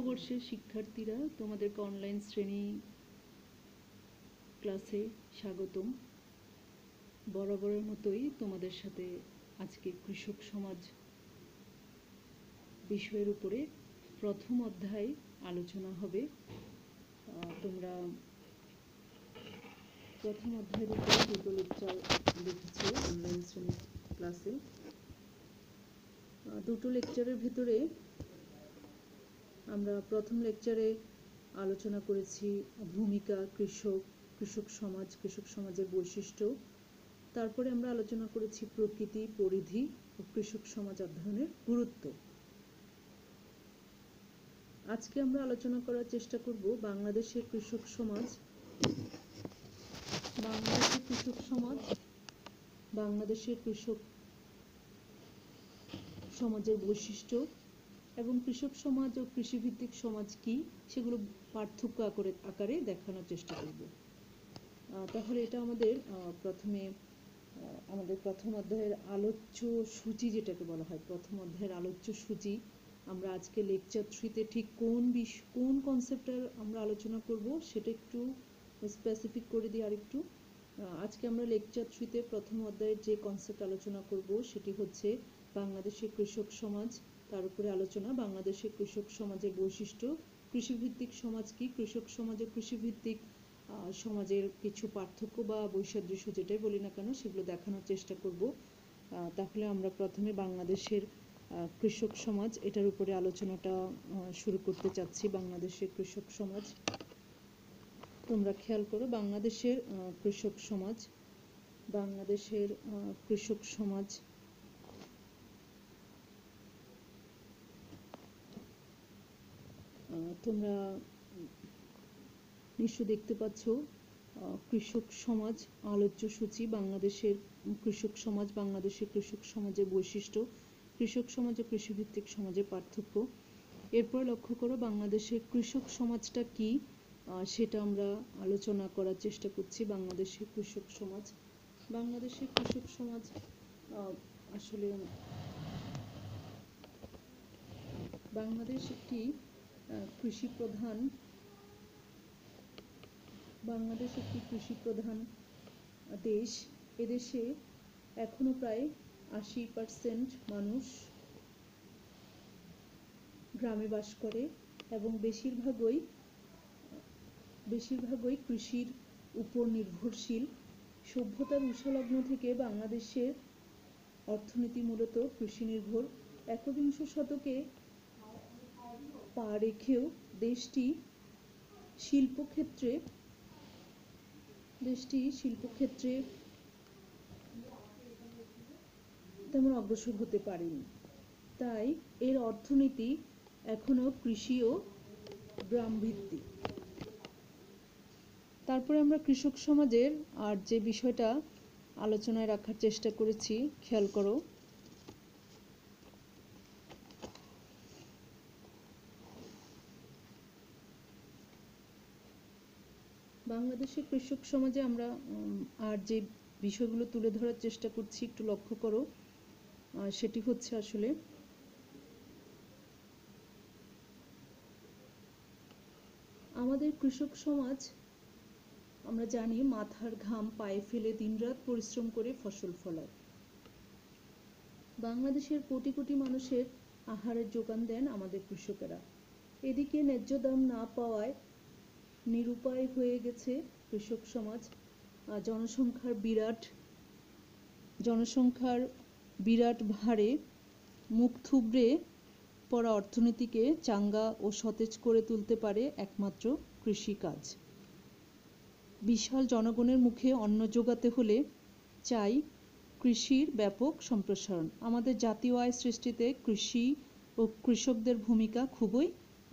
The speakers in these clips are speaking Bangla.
বর্ষের শিক্ষার্থীরা, তোমাদেরকে অনলাইন শ্রেণী ক্লাসে স্বাগতম। বরাবরের মতোই তোমাদের সাথে আজকে কৃষক সমাজ বিষয়ের উপরে প্রথম অধ্যায় আলোচনা হবে। তোমরা প্রথম অধ্যায়ের উপরে দুটো লেকচার লিখেছো অনলাইন শ্রেণী ক্লাসে। দুটো লেকচারের ভেতরে আমরা প্রথম লেকচারে আলোচনা করেছি ভূমিকা, কৃষক সমাজের বৈশিষ্ট্য। তারপরে আমরা আলোচনা করেছি প্রকৃতি, পরিধি ও কৃষক সমাজ অধ্যয়নের গুরুত্ব। আজকে আমরা আলোচনা করার চেষ্টা করব বাংলাদেশের কৃষক সমাজ, বাংলাদেশের কৃষক সমাজের বৈশিষ্ট্য এবং কৃষক সমাজ ও কৃষিভিত্তিক সমাজ কি সেগুলো পার্থক্য আকারে দেখানোর চেষ্টা করব। তাহলে এটা আমাদের প্রথম অধ্যায়ের আলোচ্য সূচি, যেটাকে বলা হয় প্রথম অধ্যায়ের আলোচ্য সূচি। আমরা আজকে লেকচার 3-তে ঠিক কোন কনসেপ্টের আমরা আলোচনা করব সেটা একটু স্পেসিফিক করে দিই আরেকটু। আজকে আমরা লেকচার 3-তে প্রথম অধ্যায়ের যে কনসেপ্ট আলোচনা করব সেটি হচ্ছে বাংলাদেশের কৃষক সমাজ, তার উপরে আলোচনা বাংলাদেশের কৃষক সমাজের বৈশিষ্ট্য, কৃষিভিত্তিক সমাজ কি, কৃষক সমাজ ও কৃষিভিত্তিক সমাজের কিছু পার্থক্য বা বৈসাদৃশ্য যেটাই বলি না কেন সেগুলো দেখানোর চেষ্টা করব। তাহলে আমরা প্রথমে বাংলাদেশের কৃষক সমাজ এটার উপরে আলোচনাটা শুরু করতে চাচ্ছি। বাংলাদেশের কৃষক সমাজ, তোমরা খেয়াল করো বাংলাদেশের কৃষক সমাজ, তোমরা নিশ্চয় দেখতে পাচ্ছ কৃষক সমাজ আলোচ্য সূচি, বাংলাদেশের কৃষক সমাজ, বাংলাদেশের কৃষক সমাজের বৈশিষ্ট্য, কৃষক সমাজ ও কৃষিভিত্তিক সমাজের পার্থক্য। এরপর লক্ষ্য করো বাংলাদেশের কৃষক সমাজটা কি সেটা আমরা আলোচনা করার চেষ্টা করছি। বাংলাদেশের কৃষক সমাজ আসলে বাংলাদেশ একটি কৃষি প্রধান দেশ। এদেশে এখনো প্রায় 80% মানুষ গ্রামে বাস করে এবং বেশিরভাগই কৃষির উপর নির্ভরশীল। সভ্যতার উষালগ্ন থেকে বাংলাদেশের অর্থনীতি মূলত কৃষি নির্ভর। একবিংশ শতকে পা রেখেও দেশটি শিল্পক্ষেত্রে তেমন অগ্রসর হতে পারেনি। তাই এর অর্থনীতি এখনো কৃষি ও গ্রাম ভিত্তিক। তারপরে আমরা কৃষক সমাজের আর যে বিষয়টা আলোচনায় রাখার চেষ্টা করেছি, খেয়াল করো বাংলাদেশের কৃষক সমাজে আমরা আর যে বিষয়গুলো তুলে ধরার চেষ্টা করছি একটু লক্ষ্য করো। সেটি হচ্ছে আসলে আমাদের কৃষক সমাজ, আমরা জানি মাথার ঘাম পায়ে ফেলে দিনরাত পরিশ্রম করে ফসল ফলায়। বাংলাদেশের কোটি কোটি মানুষের আহারের যোগান দেন আমাদের কৃষকেরা। এদিকে ন্যায্য দাম না পাওয়ায় নিরুপায় হয়ে গেছে কৃষক সমাজ। জনসংখ্যার বিরাট ভারে মুখ থুবড়ে পড়া অর্থনীতিকে চাঙ্গা ও সতেজ করে তুলতে পারে একমাত্র কৃষিকাজ। বিশাল জনগণের মুখে অন্ন জোগাতে হলে চাই কৃষির ব্যাপক সম্প্রসারণ। আমাদের জাতীয় আয় সৃষ্টিতে কৃষি ও কৃষকদের ভূমিকা খুবই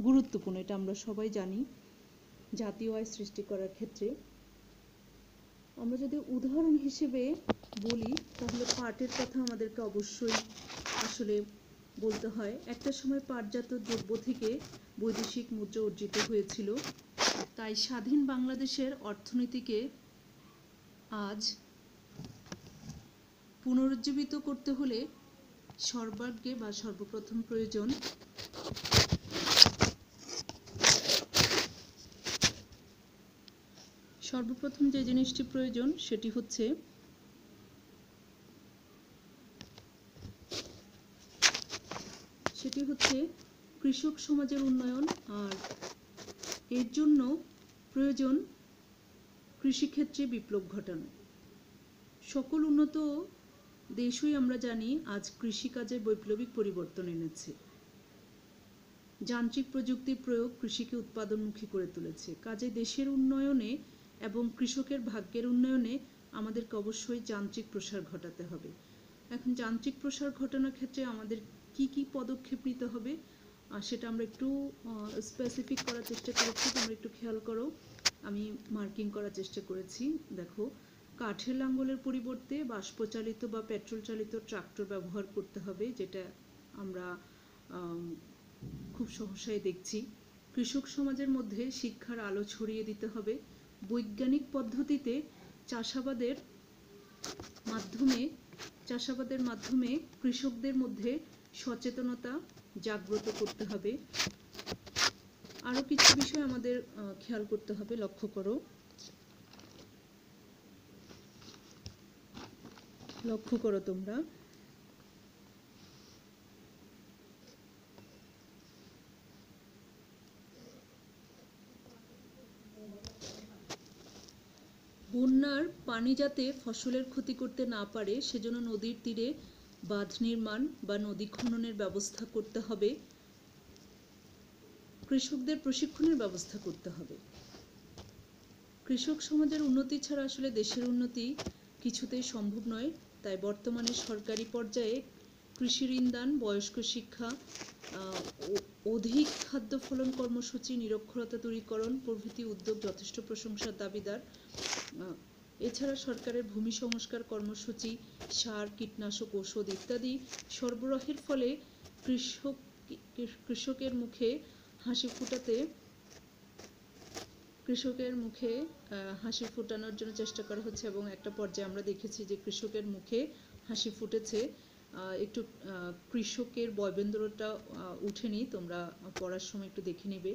গুরুত্বপূর্ণ, এটা আমরা সবাই জানি। জাতীয় আয় সৃষ্টি করার ক্ষেত্রে আমরা যদি উদাহরণ হিসেবে বলি তাহলে পাটের কথা আমাদেরকে অবশ্যই আসলে বলতে হয়। একটা সময় পাটজাত দ্রব্য থেকে বৈদেশিক মুদ্রা অর্জিত হয়েছিল। তাই স্বাধীন বাংলাদেশের অর্থনীতিকে আজ পুনরুজ্জীবিত করতে হলে সর্বাগ্রে বা সর্বপ্রথম প্রয়োজন সর্বপ্রথম যে জিনিসটি প্রয়োজন সেটি হচ্ছে কৃষক সমাজের উন্নয়ন, আর এর জন্য প্রয়োজন কৃষিক্ষেত্রে বিপ্লব ঘটানো। সকল উন্নত দেশই আমরা জানি আজ কৃষিকাজে বৈপ্লবিক পরিবর্তন এনেছে। যান্ত্রিক প্রযুক্তির প্রয়োগ কৃষিকে উৎপাদনমুখী করে তুলেছে। কাজে দেশের উন্নয়নে এবং কৃষকের ভাগ্যের উন্নয়নে আমাদেরকে অবশ্যই যান্ত্রিক প্রসার ঘটাতে হবে। এখন যান্ত্রিক প্রসার ঘটানোর ক্ষেত্রে আমাদের কি কি পদক্ষেপ নিতে হবে সেটা আমরা একটু স্পেসিফিক করার চেষ্টা করেছি। তোমরা একটু খেয়াল করো, আমি মার্কিং করার চেষ্টা করেছি। দেখো, কাঠের লাঙ্গলের পরিবর্তে বাষ্পচালিত বা পেট্রোল চালিত ট্রাক্টর ব্যবহার করতে হবে, যেটা আমরা খুব সহসাই দেখছি। কৃষক সমাজের মধ্যে শিক্ষার আলো ছড়িয়ে দিতে হবে। বৈজ্ঞানিক পদ্ধতিতে চাষাবাদের মাধ্যমে কৃষকদের মধ্যে সচেতনতা জাগ্রত করতে হবে। আরো কিছু বিষয় আমাদের খেয়াল করতে হবে। লক্ষ্য করো তোমরা, বন্যার পানি যাতে ফসলের ক্ষতি করতে না পারে সেজন্য নদীর তীরে বাঁধ নির্মাণ বা নদী খননের ব্যবস্থা করতে হবে। কৃষকদের প্রশিক্ষণের ব্যবস্থা করতে হবে। কৃষক সমাজের উন্নতি ছাড়া আসলে দেশের উন্নতি কিছুতেই সম্ভব নয়। তাই বর্তমানে সরকারি পর্যায়ে কৃষি ঋণ দান, বয়স্ক শিক্ষা, অধিক খাদ্য ফলন কর্মসূচি, নিরক্ষরতা দূরীকরণ প্রভৃতি উদ্যোগ যথেষ্ট প্রশংসার দাবিদার। এছাড়া সরকারের ভূমি সংস্কার কর্মসূচি, সার, কীটনাশক, ঔষধ ইত্যাদি সরবরাহের ফলে কৃষকের মুখে হাসি ফোটানোর জন্য চেষ্টা করা হচ্ছে, এবং একটা পর্যায়ে আমরা দেখেছি যে কৃষকের মুখে হাসি ফুটেছে। একটু কৃষকের বয়বেন্দ্রটা উঠেনি, তোমরা পড়ার সময় একটু দেখে নিবে।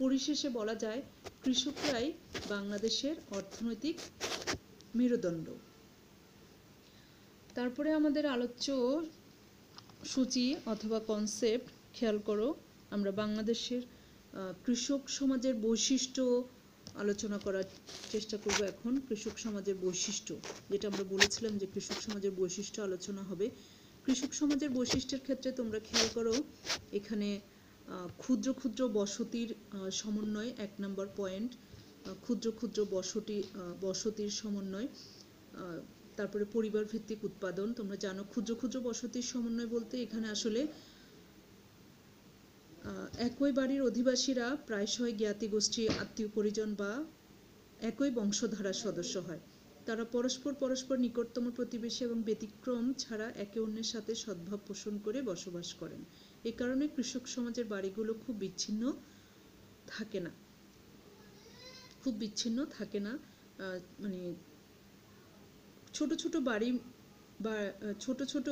পরিশেষে বলা যায় কৃষকরাই বাংলাদেশের অর্থনৈতিক মেরুদণ্ড। তারপরে আমাদের আলোচ্য সূচি অথবা কনসেপ্ট খেয়াল করো, আমরা বাংলাদেশের কৃষক সমাজের বৈশিষ্ট্য আলোচনা করার চেষ্টা করব। এখন কৃষক সমাজের বৈশিষ্ট্য, যেটা আমরা বলেছিলাম যে কৃষক সমাজের বৈশিষ্ট্য আলোচনা হবে। কৃষক সমাজের বৈশিষ্ট্যের ক্ষেত্রে তোমরা খেয়াল করো, এখানে ক্ষুদ্র ক্ষুদ্র বসতির সমন্বয় 1 নম্বর পয়েন্ট। ক্ষুদ্র ক্ষুদ্র বসতির সমন্বয়। তারপরে পরিবার ভিত্তিক উৎপাদন। তোমরা জানো ক্ষুদ্র ক্ষুদ্র বসতির সমন্বয় বলতে এখানে আসলে একই বাড়ির অধিবাসীরা প্রায়শই জ্ঞাতি গোষ্ঠী, আত্মীয় পরিজন বা একই বংশধারার সদস্য হয়। তারা পরস্পর নিকটতম প্রতিবেশী এবং ব্যতিক্রম ছাড়া একে অন্যের সাথে সদ্ভাব পোষণ করে বসবাস করেন। এ কারণে কৃষক সমাজের বাড়িগুলো খুব বিচ্ছিন্ন থাকে না। মানে ছোট ছোট বাড়ি বা ছোট ছোট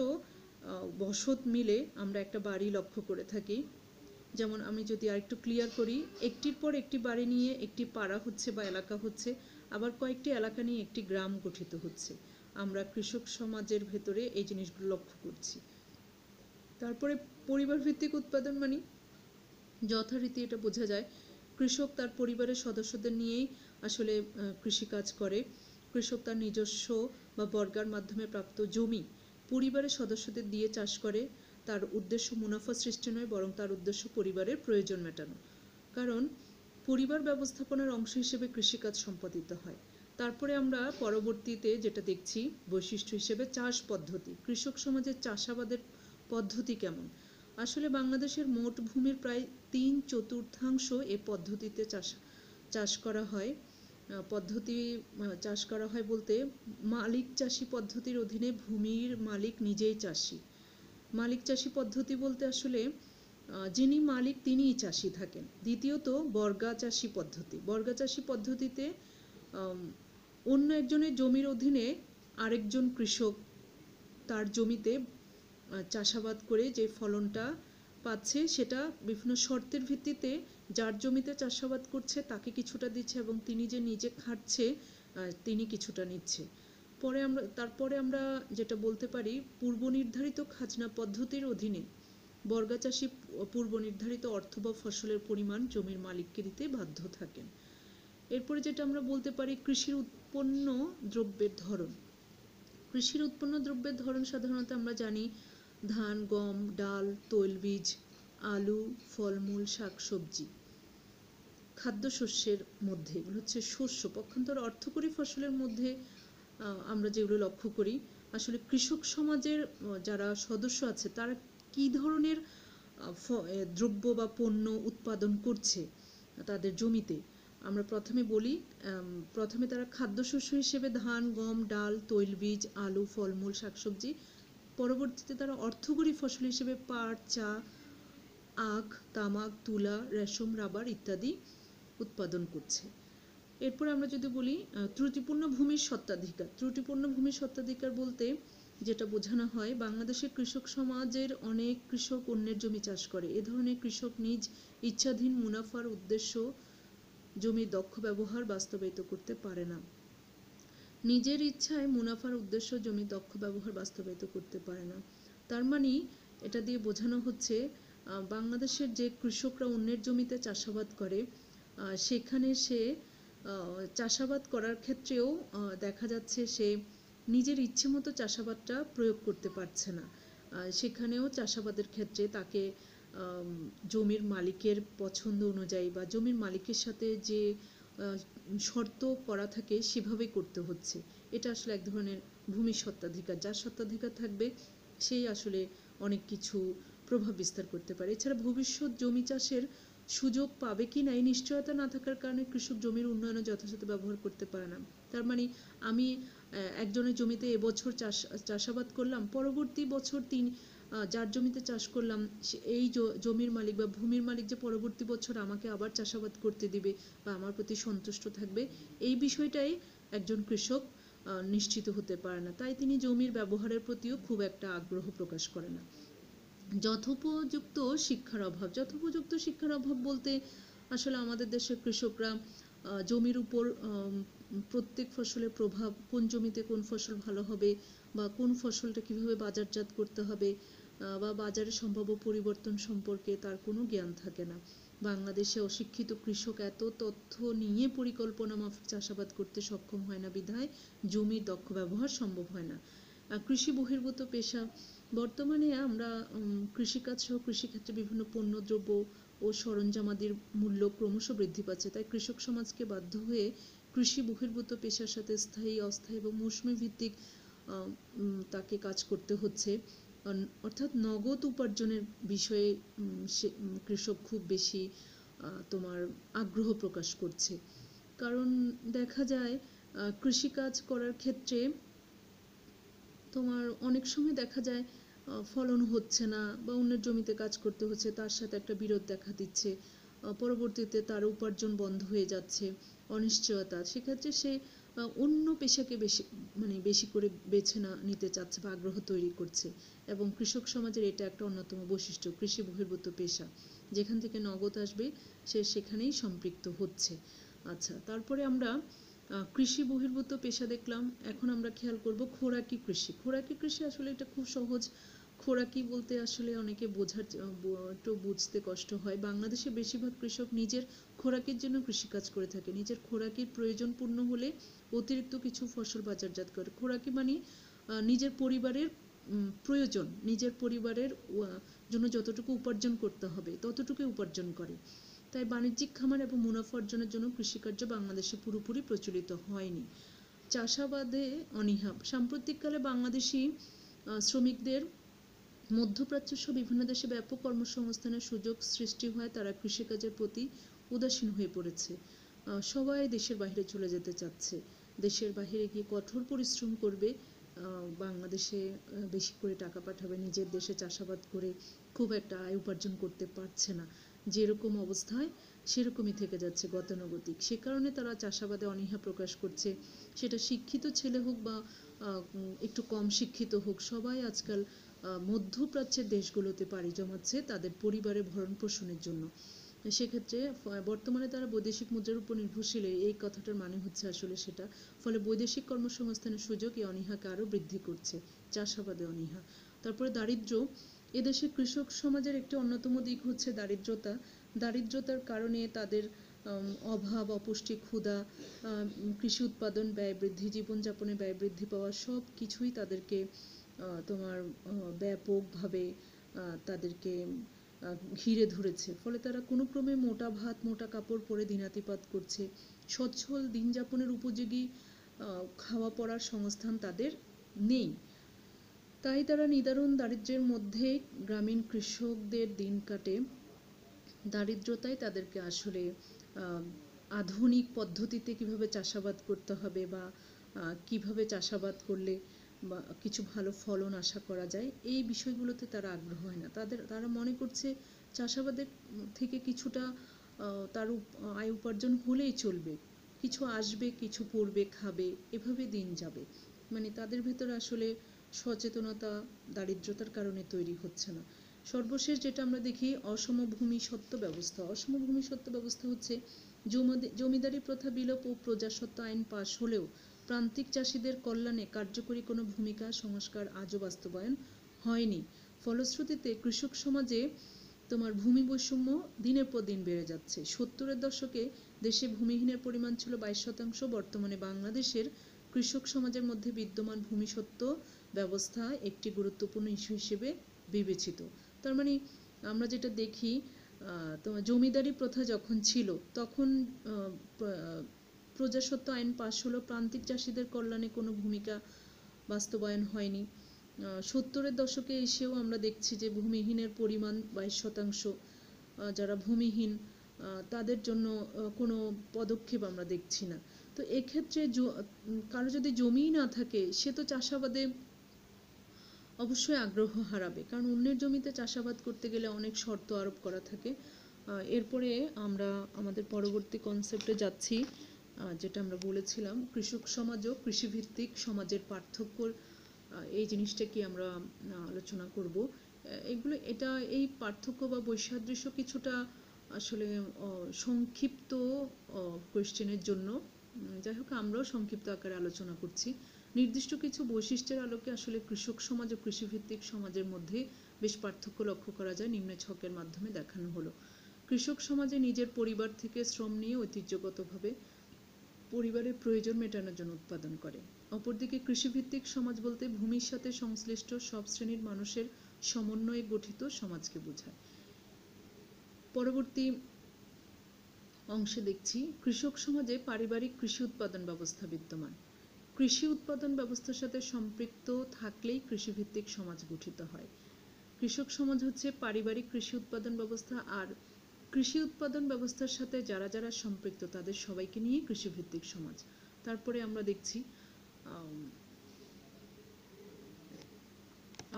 বসত মিলে আমরা একটা বাড়ি লক্ষ্য করে থাকি। যেমন আমি যদি আরেকটু ক্লিয়ার করি, একটির পর একটি বাড়ি নিয়ে একটি পাড়া হচ্ছে বা এলাকা হচ্ছে, আবার কয়েকটি এলাকা নিয়ে একটি গ্রাম গঠিত হচ্ছে। আমরা কৃষক সমাজের ভেতরে এই জিনিসগুলো লক্ষ্য করছি। তারপরে পরিবার ভিত্তিক উৎপাদন মানে যথারীতি এটা বোঝা যায় কৃষক তার পরিবারের সদস্যদের নিয়েই আসলে কৃষিকাজ করে। কৃষক তার নিজস্ব বা বর্গার মাধ্যমে প্রাপ্ত জমি পরিবারের সদস্যদের দিয়ে চাষ করে। তার উদ্দেশ্য মুনাফা সৃষ্টি নয়, বরং তার উদ্দেশ্য পরিবারের প্রয়োজন মেটানো। কারণ পরিবার ব্যবস্থাপনার অংশ হিসেবে কৃষিকাজ সম্পাদিত হয়। তারপরে আমরা পরবর্তীতে যেটা দেখছি বৈশিষ্ট্য হিসেবে চাষ পদ্ধতি। কৃষক সমাজের চাষাবাদের পদ্ধতি কেমন? আসলে বাংলাদেশের মোট ভূমির প্রায় 3/4 এ পদ্ধতিতে চাষ করা হয়। চাষ করা হয় বলতে মালিক চাষী পদ্ধতির অধীনে ভূমির মালিক নিজেই চাষী। মালিক চাষী পদ্ধতি বলতে আসলে যিনি মালিক তিনিই চাষী থাকেন। দ্বিতীয়ত বর্গা চাষী পদ্ধতি। বর্গা চাষী পদ্ধতিতে অন্য একজনের জমির অধীনে আরেকজন কৃষক তার জমিতে চাষাবাদ করে যে ফলনটা পাচ্ছে সেটা বিভিন্ন শর্তের ভিত্তিতে যার জমিতে চাষাবাদ করছে তাকে কিছুটা দিচ্ছে এবং তিনি যে নিজে খাটছে তিনি কিছুটা নিচ্ছে। তারপরে আমরা যেটা বলতে পারি, পূর্ব নির্ধারিত খাজনা পদ্ধতির অধীনে বর্গা চাষী পূর্ব নির্ধারিত অর্থ বা ফসলের পরিমাণ জমির মালিককে দিতে বাধ্য থাকেন। এরপরে যেটা আমরা বলতে পারি, কৃষির উৎপন্ন দ্রব্যের ধরন। কৃষির উৎপন্ন দ্রব্যের ধরন সাধারণত আমরা জানি ধান, গম, ডাল, তৈলবীজ, আলু, ফলমূল, শাকসবজি। খাদ্যশস্যের মধ্যে এগুলো হচ্ছে শস্য। পক্ষান্তর অর্থকরী ফসলের মধ্যে আমরা যেগুলো লক্ষ্য করি, আসলে কৃষক সমাজের যারা সদস্য আছে তারা কি ধরনের দ্রব্য বা পণ্য উৎপাদন করছে তাদের জমিতে। আমরা প্রথমে বলি, প্রথমে তারা খাদ্যশস্য হিসেবে ধান, গম, ডাল, তৈলবীজ, আলু, ফলমূল, শাকসবজি। পরবর্তীতে তারা অর্থকরী ফসল হিসেবে পাট, চা, আখ, তামাক, তুলা, রেশম, রাবার ইত্যাদি উৎপাদন করছে। এরপর আমরা যদি বলি ত্রুটিপূর্ণ ভূমির স্বত্বাধিকার। ত্রুটিপূর্ণ ভূমির স্বত্বাধিকার বলতে যেটা বোঝানো হয়, বাংলাদেশের কৃষক সমাজের অনেক কৃষক অন্যের জমি চাষ করে। এ ধরনের কৃষক নিজ ইচ্ছাধীন মুনাফার উদ্দেশ্য জমির দক্ষ ব্যবহার বাস্তবায়িত করতে পারে না। নিজের ইচ্ছায় মুনাফার উদ্দেশ্য জমির দক্ষ ব্যবহার বাস্তবায়িত করতে পারে না। তার মানে এটা দিয়ে বোঝানো হচ্ছে বাংলাদেশের যে কৃষকরা অন্যের জমিতে চাষাবাদ করে সেখানে সে চাষাবাদ করার ক্ষেত্রেও দেখা যাচ্ছে সে নিজের ইচ্ছে মতো চাষাবাদটা প্রয়োগ করতে পারছে না। সেখানেও চাষাবাদের ক্ষেত্রে তাকে জমির মালিকের পছন্দ অনুযায়ী বা জমির মালিকের সাথে যে শর্ত করা থাকে সেভাবেই করতে হচ্ছে। এটা আসলে এক ধরনের ভূমি স্বত্বাধিকার। যার স্বত্বাধিকার থাকবে সেই আসলে অনেক কিছু প্রভাব বিস্তার করতে পারে। এছাড়া ভবিষ্যৎ জমি চাষের সুযোগ পাবে কি না এই নিশ্চয়তা না থাকার কারণে কৃষক জমির উন্নয়নে যথাযথ ব্যবহার করতে পারে না। তার মানে আমি একজনের জমিতে এবছর চাষাবাদ করলাম, পরবর্তী বছর যার জমিতে চাষ করলাম এই জমির মালিক বা ভূমির মালিক যে পরবর্তী বছর আমাকে আবার চাষাবাদ করতে দিবে বা আমার প্রতি সন্তুষ্ট থাকবে, এই বিষয়টাই একজন কৃষক নিশ্চিত হতে পারে না। তাই তিনি জমির ব্যবহারের প্রতিও খুব একটা আগ্রহ প্রকাশ করে না। যথোপযুক্ত শিক্ষার অভাব। যথোপযুক্ত শিক্ষার অভাব বলতে আসলে আমাদের দেশের কৃষকরা জমির উপর প্রত্যেক ফসলের প্রভাব, কোন জমিতে কোন ফসল ভালো হবে বা কোন ফসলটা কিভাবে বাজারজাত করতে হবে বা বাজারে সম্ভাব্য পরিবর্তন সম্পর্কে তার কোনো জ্ঞান থাকে না। বাংলাদেশে অশিক্ষিত কৃষক এত তথ্য নিয়ে পরিকল্পনা মাফিক চাষাবাদ করতে সক্ষম হয় না বিধায় জমির দক্ষ ব্যবহার সম্ভব হয় না। কৃষি বহির্ভূত পেশা। বর্তমানে আমরা কৃষিকাজ সহ কৃষিক্ষেত্রে বিভিন্ন পণ্যদ্রব্য ও সরঞ্জামাদির মূল্য ক্রমশ বৃদ্ধি পাচ্ছে। তাই কৃষক সমাজকে বাধ্য হয়ে কৃষি বহির্ভূত পেশার সাথে স্থায়ী, অস্থায়ী এবং মৌসুমী ভিত্তিক তাকে কাজ করতে হচ্ছে। অর্থাৎ নগদ উপার্জনের বিষয়ে কৃষক খুব বেশি তোমার আগ্রহ প্রকাশ করছে। কারণ দেখা যায় কৃষিকাজ করার ক্ষেত্রে তোমার অনেক সময় দেখা যায় ফলন হচ্ছে না বা অন্যের জমিতে কাজ করতে হচ্ছে, তার সাথে একটা বিরোধ দেখা দিচ্ছে, পরবর্তীতে তার উপার্জন বন্ধ হয়ে যাচ্ছে, অনিশ্চয়তা। সেক্ষেত্রে সে অন্য পেশাকে বেশি করে বেছে নিতে চাচ্ছে বা আগ্রহ তৈরি করছে। এবং কৃষক সমাজের এটা একটা অন্যতম বৈশিষ্ট্য, কৃষি বহির্ভূত পেশা, যেখান থেকে নগদ আসবে সে সেখানেই সম্পৃক্ত হচ্ছে। আচ্ছা, তারপরে আমরা কৃষি বহির্ভূত পেশা দেখলাম। এখন আমরা খেয়াল করব খোরাকি কৃষি। খোরাকি কৃষি আসলে এটা খুব সহজ। খোরাকি বলতে আসলে অনেকে একটু বুঝতে কষ্ট হয়। বাংলাদেশে বেশিরভাগ কৃষক নিজের খোরাকির জন্য কৃষিকাজ করে থাকে। নিজের খোরাকির প্রয়োজন পূর্ণ হলে অতিরিক্ত কিছু ফসল বাজারজাত করে। খোরাকি মানে নিজের পরিবারের প্রয়োজন, নিজের পরিবারের জন্য যতটুকু উপার্জন করতে হবে ততটুকু উপার্জন করে। তাই বাণিজ্যিক খামার এবং মুনাফা অর্জনের জন্য কৃষিকার্য বাংলাদেশে পুরোপুরি প্রচলিত হয়নি। চাষাবাদে অনীহা। সাম্প্রতিককালে বাংলাদেশি শ্রমিকদের মধ্যপ্রাচ্য সহ বিভিন্ন দেশে ব্যাপক কর্মসংস্থানের সুযোগ সৃষ্টি হয়, তারা কৃষিকাজের প্রতি উদাসীন হয়ে পড়েছে। সবাই দেশের বাইরে চলে যেতে চাচ্ছে, দেশের বাইরে গিয়ে কঠোর পরিশ্রম করবে, বাংলাদেশে বেশি করে টাকা পাঠাবে, নিজের দেশে চাষাবাদ করে খুব একটা আয় উপার্জন করতে পারছে না। যেরকম অবস্থায় সেরকমই থেকে যাচ্ছে গতানুগতিক। সে কারণে তারা চাষাবাদে অনীহা প্রকাশ করছে। সেটা শিক্ষিত ছেলে হোক বা একটু কম শিক্ষিত হোক, সবাই আজকাল মধ্যপ্রাচ্যের দেশগুলোতে পাড়ি জমাচ্ছে তাদের পরিবারের ভরণ পোষণের জন্য। সেক্ষেত্রে বর্তমানে তারা বৈদেশিক মুদ্রার উপর নির্ভরশীল, এই কথাটার মানে হচ্ছে আসলে সেটা। ফলে বৈদেশিক কর্মসংস্থানের সুযোগ এই অনীহাকে আরও বৃদ্ধি করছে, চাষাবাদে অনীহা। তারপরে দারিদ্র্য, এদেশে কৃষক সমাজের একটি অন্যতম দিক হচ্ছে দারিদ্রতা। দারিদ্রতার কারণে তাদের অভাব, অপুষ্টি, ক্ষুধা, কৃষি উৎপাদন ব্যয় বৃদ্ধি, জীবনযাপনে ব্যয় বৃদ্ধি পাওয়া, সব কিছুই তাদেরকে তোমার ব্যাপকভাবে তাদেরকে ঘিরে ধরেছে। ফলে তারা কোনো ক্রমে মোটা ভাত মোটা কাপড় পরে দিনাতিপাত করছে। সচ্ছল দিন যাপনের উপযোগী খাওয়া পড়ার সংস্থান তাদের নেই। তাই তারা নিদারুণ দারিদ্র্যের মধ্যে গ্রামীণ কৃষকদের দিন কাটে। দারিদ্রতাই তাদেরকে আসলে আধুনিক পদ্ধতিতে কিভাবে চাষাবাদ করতে হবে বা কিভাবে চাষাবাদ করলে বা কিছু ভালো ফলন আশা করা যায়, এই বিষয়গুলোতে তারা আগ্রহ হয় না। তারা মনে করছে চাষাবাদের থেকে কিছুটা তার আয় উপার্জন হলেই চলবে, কিছু আসবে, কিছু পড়বে, খাবে, এভাবে দিন যাবে। মানে তাদের ভেতরে আসলে সচেতনতা দারিদ্রতার কারণে তৈরি হচ্ছে না। সর্বশেষ যেটা আমরা দেখি, অসম ভূমি সত্ত্ব ব্যবস্থা। অসম ভূমি সত্ত্ব ব্যবস্থা হচ্ছে জমিদারি প্রথা বিলোপ ও প্রজাস্বত্ব আইন পাশ হলেও প্রান্তিক চাষিদের কল্যাণে কার্যকরী কোনো ভূমিকা সংস্কার আজও বাস্তবায়ন হয়নি। ফলশ্রুতিতে কৃষক সমাজে তোমার ভূমি বৈষম্য দিনের পর দিন বেড়ে যাচ্ছে। 70-এর দশকে দেশে ভূমিহীনের পরিমাণ ছিল 22%। বর্তমানে বাংলাদেশের কৃষক সমাজের মধ্যে বিদ্যমান ভূমি সত্ত্ব ব্যবস্থা একটি গুরুত্বপূর্ণ ইস্যু হিসেবে বিবেচিত। তার মানে আমরা যেটা দেখি, তোমার জমিদারি প্রথা যখন ছিল তখন প্রজাস্বত্ব আইন পাশ হলো, প্রান্তিক চাষিদের কল্যাণে কোনো ভূমিকা বাস্তবায়ন হয়নি। 70-এর দশকে এসেও আমরা দেখছি যে ভূমিহীনের পরিমাণ 22%। যারা ভূমিহীন তাদের জন্য কোনো পদক্ষেপ আমরা দেখছি না। তো এক্ষেত্রে কারো যদি জমিই না থাকে, সে তো চাষাবাদে অবশ্যই আগ্রহ হারাবে, কারণ অন্যের জমিতে চাষাবাদ করতে গেলে অনেক শর্ত আরোপ করা থাকে। এরপরে আমরা আমাদের পরবর্তী কনসেপ্টে যাচ্ছি, যেটা আমরা বলেছিলাম কৃষক সমাজ ও কৃষিভিত্তিক সমাজের পার্থক্য। এই জিনিসটা কি আমরা আলোচনা করব। এই পার্থক্য বা বৈসাদৃশ্য কিছুটা আসলে সংক্ষিপ্ত কোয়েশ্চেনের জন্য, যাই হোক আমরাও সংক্ষিপ্ত আকারে আলোচনা করছি। নির্দিষ্ট কিছু বৈশিষ্ট্যের আলোকে আসলে কৃষক সমাজ ও কৃষিভিত্তিক সমাজের মধ্যে বেশ পার্থক্য লক্ষ্য করা যায়, নিম্নে ছকের মাধ্যমে দেখানো হলো। কৃষক সমাজে নিজের পরিবার থেকে শ্রম নিয়ে ঐতিহ্যগতভাবে পরিবারের প্রয়োজন মেটানোর জন্য উৎপাদন করে। অপরদিকে কৃষিভিত্তিক সমাজ বলতে ভূমির সাথে সংশ্লিষ্ট সব শ্রেণীর মানুষের সমন্বয়ে গঠিত সমাজকে বোঝায়। পরবর্তী অংশে দেখছি, কৃষক সমাজে পারিবারিক কৃষি উৎপাদন ব্যবস্থা বিদ্যমান। কৃষি উৎপাদন ব্যবস্থার সাথে সম্পৃক্ত থাকলেই কৃষিভিত্তিক সমাজ গঠিত হয়। কৃষক সমাজ হচ্ছে পারিবারিক কৃষি উৎপাদন ব্যবস্থা, আর কৃষি উৎপাদন ব্যবস্থার সাথে যারা যারা সম্পৃক্ত তাদের সবাইকে নিয়ে কৃষিভিত্তিক সমাজ। তারপরে আমরা দেখছি,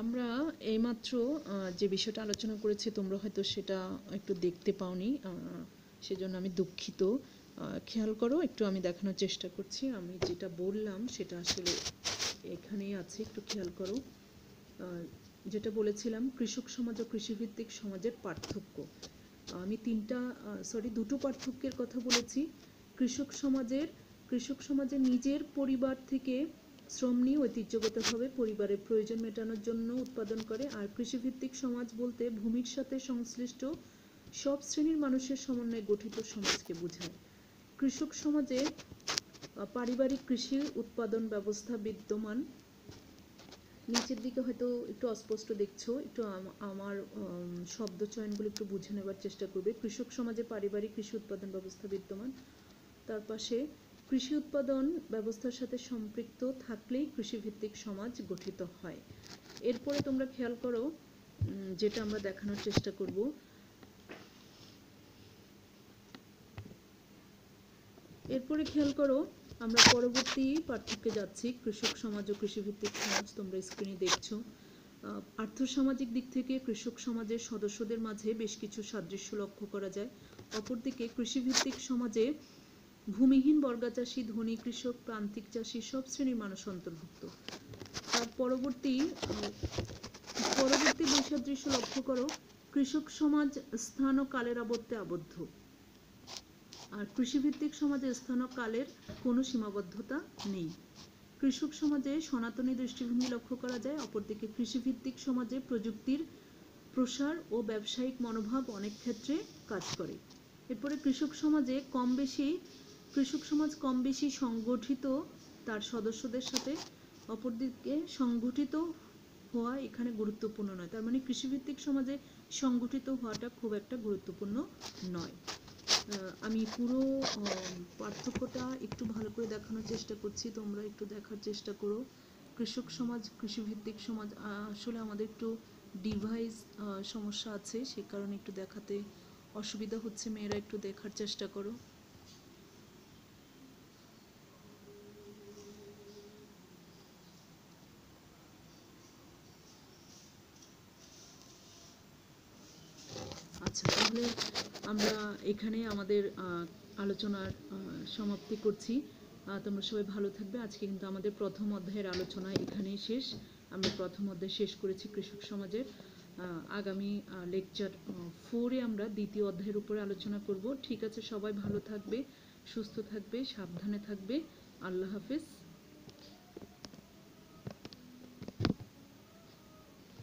আমরা এইমাত্র যে বিষয়টা আলোচনা করেছি তোমরা হয়তো সেটা একটু দেখতে পাওনি, সেজন্য আমি দুঃখিত। খেয়াল করো, একটু আমি দেখানোর চেষ্টা করছি। আমি যেটা বললাম সেটা আসলে এখানেই আছে, একটু খেয়াল করো। যেটা বলেছিলাম কৃষক সমাজ ও কৃষিভিত্তিক সমাজের পার্থক্য, আমি দুটো পার্থক্যের কথা বলেছি। কৃষক সমাজের নিজের পরিবার থেকে শ্রম নিয়ে ঐতিহ্যগতভাবে পরিবারের প্রয়োজন মেটানোর জন্য উৎপাদন করে। আর কৃষিভিত্তিক সমাজ বলতে ভূমির সাথে সংশ্লিষ্ট সব শ্রেণীর মানুষের সমন্বয়ে গঠিত সমাজকে বোঝায়। কৃষক সমাজে পারিবারিক কৃষি উৎপাদন ব্যবস্থা বিদ্যমান। নিচের দিকে হয়তো একটু অস্পষ্ট দেখছো, একটু আমার শব্দ চয়নগুলো একটু বুঝে নেবার চেষ্টা করবে। কৃষক সমাজে পারিবারিক কৃষি উৎপাদন ব্যবস্থা বিদ্যমান, তার পাশে কৃষি উৎপাদন ব্যবস্থার সাথে সম্পৃক্ত থাকলেই কৃষিভিত্তিক সমাজ গঠিত হয়। এরপরে তোমরা খেয়াল করো, যেটা আমরা দেখানোর চেষ্টা করব, আমরা পরবর্তী পার্থক্যে যাচ্ছি। কৃষক সমাজ ও কৃষিভিত্তিক সমাজ তোমরা স্ক্রিনে দেখছো। আর্থসামাজিক দিক থেকে কৃষক সমাজের সদস্যদের মাঝে বেশ কিছু সাদৃশ্য লক্ষ্য করা যায়। অপরদিকে কৃষিভিত্তিক সমাজে ভূমিহীন বর্গাচাষী, ধনী কৃষক, প্রান্তিক চাষী সব শ্রেণীর মানুষ অন্তর্ভুক্ত। তার পরবর্তী পরবর্তী বৈসাদৃশ্য লক্ষ্য করো, কৃষক সমাজ স্থান ও কালের আবর্তে আবদ্ধ। আর কৃষিভিত্তিক সমাজে স্থান ও কালের কোনো সীমাবদ্ধতা নেই। কৃষক সমাজে সনাতনী দৃষ্টিভঙ্গি লক্ষ্য করা যায়, অপরদিকে কৃষিভিত্তিক সমাজে প্রযুক্তির প্রসার ও ব্যবসায়িক মনোভাব অনেক ক্ষেত্রে কাজ করে। এরপরে কৃষক সমাজ কম বেশি সংগঠিত তার সদস্যদের সাথে, অপরদিকে সংগঠিত হওয়া এখানে গুরুত্বপূর্ণ নয়। তার মানে কৃষিভিত্তিক সমাজে সংগঠিত হওয়াটা খুব একটা গুরুত্বপূর্ণ নয়। আমি পুরো পার্থক্যটা একটু ভালো করে দেখানোর চেষ্টা করছি, তোমরা একটু দেখার চেষ্টা করো। কৃষক সমাজ, কৃষিভিত্তিক সমাজ, আসলে আমাদের একটু ডিভাইস সমস্যা আছে, সে কারণে একটু দেখাতে অসুবিধা হচ্ছে। মেয়েরা একটু দেখার চেষ্টা করো। আচ্ছা, তাহলে আমরা এখানে আমাদের আলোচনার সমাপ্তি করছি। তোমরা সবাই ভালো থাকবে। আজকে কিন্তু আমাদের প্রথম অধ্যায়ের আলোচনা এখানেই শেষ। আমরা প্রথম অধ্যায় শেষ করেছি কৃষক সমাজের। আগামী লেকচার 4-এ আমরা দ্বিতীয় অধ্যায়ের উপরে আলোচনা করব। ঠিক আছে, সবাই ভালো থাকবে, সুস্থ থাকবে, সাবধানে থাকবে। আল্লাহ হাফেজ।